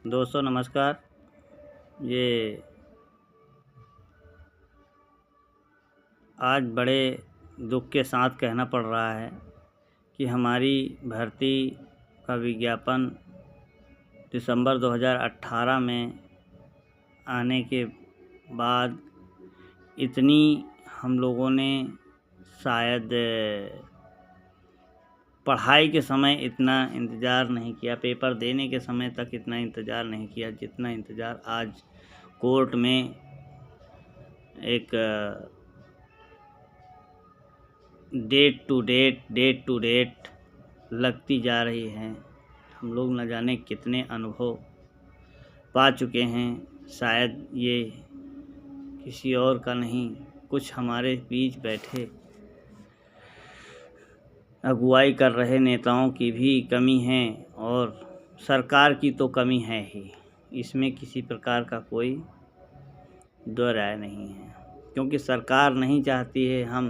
दोस्तों नमस्कार। ये आज बड़े दुख के साथ कहना पड़ रहा है कि हमारी भर्ती का विज्ञापन दिसंबर 2018 में आने के बाद इतनी हम लोगों ने शायद पढ़ाई के समय इतना इंतज़ार नहीं किया, पेपर देने के समय तक इतना इंतज़ार नहीं किया जितना इंतज़ार आज कोर्ट में एक डेट टू डेट लगती जा रही है। हम लोग न जाने कितने अनुभव पा चुके हैं, शायद ये किसी और का नहीं, कुछ हमारे बीच बैठे अगुवाई कर रहे नेताओं की भी कमी है और सरकार की तो कमी है ही। इसमें किसी प्रकार का कोई दो राय नहीं है, क्योंकि सरकार नहीं चाहती है हम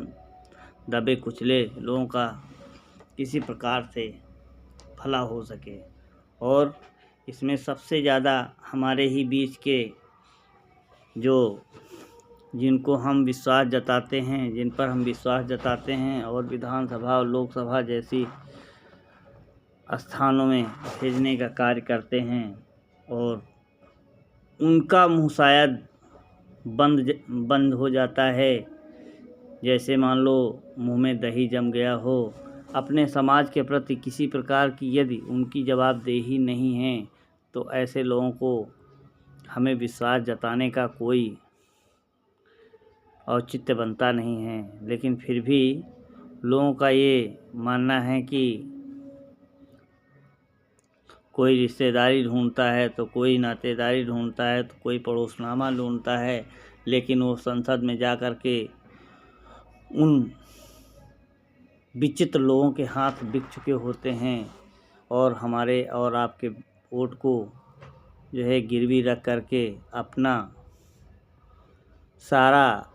दबे कुचले लोगों का किसी प्रकार से भला हो सके। और इसमें सबसे ज़्यादा हमारे ही बीच के जिनको हम विश्वास जताते हैं, जिन पर हम विश्वास जताते हैं और विधानसभा और लोकसभा जैसी स्थानों में भेजने का कार्य करते हैं, और उनका मुँह शायद बंद हो जाता है। जैसे मान लो मुँह में दही जम गया हो। अपने समाज के प्रति किसी प्रकार की यदि उनकी जवाबदेही नहीं है तो ऐसे लोगों को हमें विश्वास जताने का कोई औचित्य बनता नहीं है। लेकिन फिर भी लोगों का ये मानना है कि कोई रिश्तेदारी ढूंढता है तो कोई नातेदारी ढूंढता है तो कोई पड़ोसनामा ढूंढता है, लेकिन वो संसद में जा कर के उन विचित्र लोगों के हाथ बिक चुके होते हैं और हमारे और आपके वोट को जो है गिरवी रख करके अपना सारा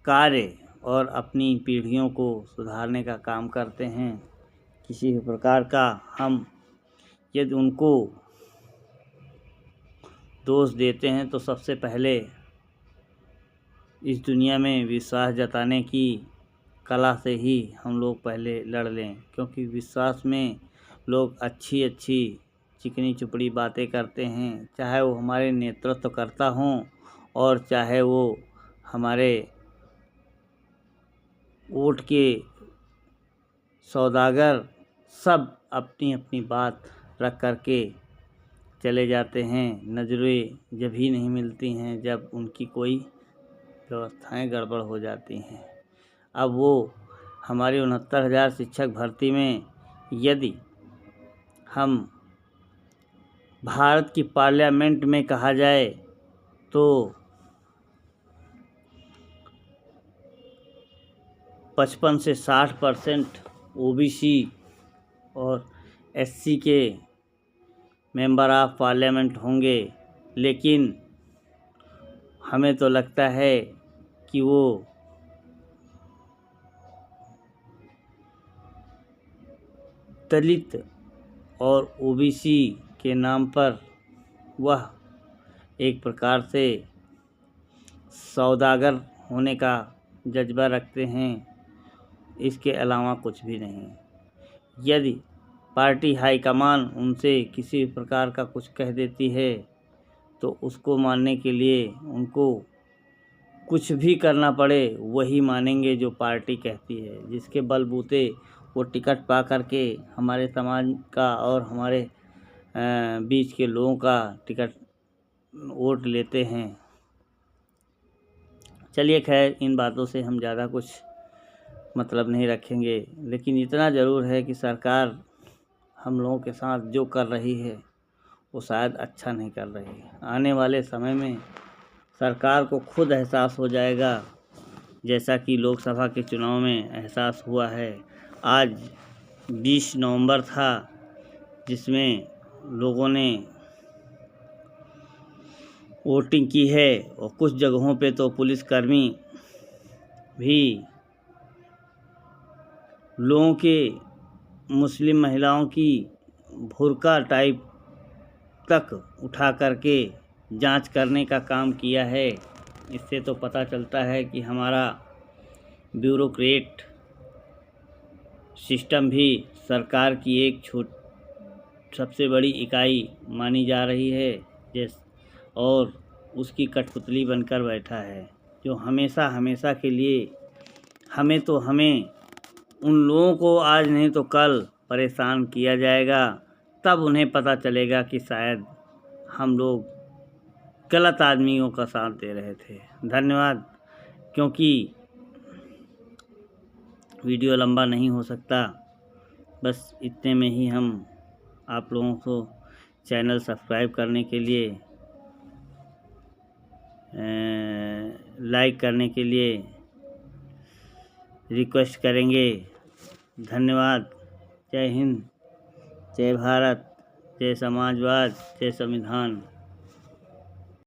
कार्य और अपनी पीढ़ियों को सुधारने का काम करते हैं। किसी भी प्रकार का हम यदि उनको दोष देते हैं तो सबसे पहले इस दुनिया में विश्वास जताने की कला से ही हम लोग पहले लड़ लें, क्योंकि विश्वास में लोग अच्छी अच्छी चिकनी चुपड़ी बातें करते हैं, चाहे वो हमारे नेतृत्व करता हों और चाहे वो हमारे वोट के सौदागर। सब अपनी अपनी बात रख कर के चले जाते हैं। नज़रें जब ही नहीं मिलती हैं जब उनकी कोई व्यवस्थाएं गड़बड़ हो जाती हैं। अब वो हमारी 69,000 शिक्षक भर्ती में यदि हम भारत की पार्लियामेंट में कहा जाए तो 55 से 60% ओबीसी और एससी के मेंबर ऑफ पार्लियामेंट होंगे, लेकिन हमें तो लगता है कि वो दलित और ओबीसी के नाम पर वह एक प्रकार से सौदागर होने का जज्बा रखते हैं, इसके अलावा कुछ भी नहीं। यदि पार्टी हाईकमान उनसे किसी प्रकार का कुछ कह देती है तो उसको मानने के लिए उनको कुछ भी करना पड़े वही मानेंगे जो पार्टी कहती है, जिसके बलबूते वो टिकट पा करके हमारे समाज का और हमारे बीच के लोगों का टिकट वोट लेते हैं। चलिए खैर, इन बातों से हम ज़्यादा कुछ मतलब नहीं रखेंगे, लेकिन इतना ज़रूर है कि सरकार हम लोगों के साथ जो कर रही है वो शायद अच्छा नहीं कर रही है। आने वाले समय में सरकार को खुद एहसास हो जाएगा, जैसा कि लोकसभा के चुनाव में एहसास हुआ है। आज 20 नवंबर था, जिसमें लोगों ने वोटिंग की है और कुछ जगहों पे तो पुलिसकर्मी भी लोगों के मुस्लिम महिलाओं की बुर्का टाइप तक उठा करके जांच करने का काम किया है। इससे तो पता चलता है कि हमारा ब्यूरोक्रेट सिस्टम भी सरकार की एक सबसे बड़ी इकाई मानी जा रही है और उसकी कठपुतली बनकर बैठा है, जो हमेशा हमेशा के लिए हमें उन लोगों को आज नहीं तो कल परेशान किया जाएगा। तब उन्हें पता चलेगा कि शायद हम लोग गलत आदमियों का साथ दे रहे थे। धन्यवाद। क्योंकि वीडियो लंबा नहीं हो सकता, बस इतने में ही हम आप लोगों को चैनल सब्सक्राइब करने के लिए, लाइक करने के लिए रिक्वेस्ट करेंगे। धन्यवाद। जय हिंद, जय भारत, जय समाजवाद, जय संविधान।